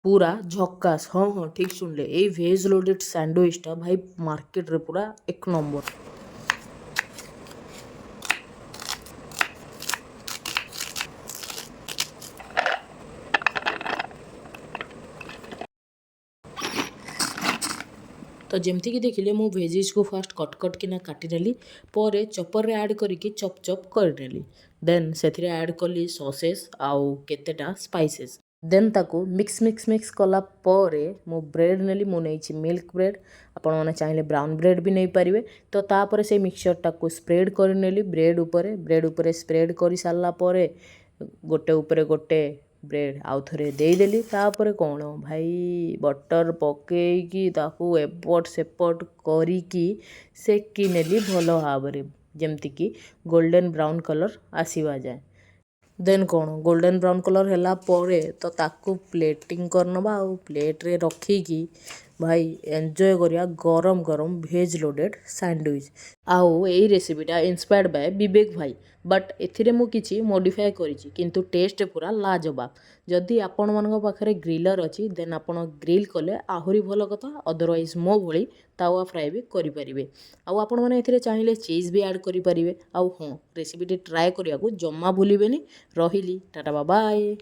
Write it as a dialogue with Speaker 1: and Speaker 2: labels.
Speaker 1: पूरा झक्कास। हाँ हाँ ठीक सुनले, ये भेज लोडेड सैंडविचटा भाई मार्केट रे पूरा एक नंबर। तो जमती कि देखिले मु भेजिज को फास्ट कट कट किना काटिनेली, पर चपर रे ऐड करिकी चप चप करनेली। देन से ऐड कली सॉसेस आउ केतेटा स्पाइसेस। देन ताको मिक्स मिक्स मिक्स कला परे मु ब्रेड नेली, मु नेइछि मिल्क ब्रेड, आपण माने चाहिले ब्राउन ब्रेड भी नहीं पारिबे। तो तापर से मिक्सचर टाको स्प्रेड करनेली ब्रेड उपरे स्प्रेड करि सारला परे गोटे उपरे गोटे ब्रेड आउ थरे देदेली। तापर कौन भाई बटर पकेइकी ताकू एपट सेपट करिकी सेकी नेली भल भाव जमती गोल्डन ब्राउन कलर आसीबा जाए। देन कौन गोल्डन ब्राउन कलर हैला परे तो ताकू प्लेटिंग करनबा आउ प्लेट रे रखीकी भाई एंजॉय करिया गरम गरम भेज लोडेड सैंडविच। आउ एई रेसिपीटा इंस्पायर्ड बाय विवेक भाई, बट एथिरे मु किछि मॉडिफाई करिछि किंतु टेस्ट पूरा लाजवाब। जदि आपण मानक पाखरे ग्रिलर अछि देन आपण ग्रिल कले आहुरी भल कथा, अदरवाइज मो भली तावा फ्राई भी करि परिबे। आउ आपण माने एथिरे चाहिले चीज भी ऐड करि परिबे। आउ हाँ रेसिपीटी ट्राए करिया को जम्मा भूलिबेनी। रहिली टाटा बाय बाय।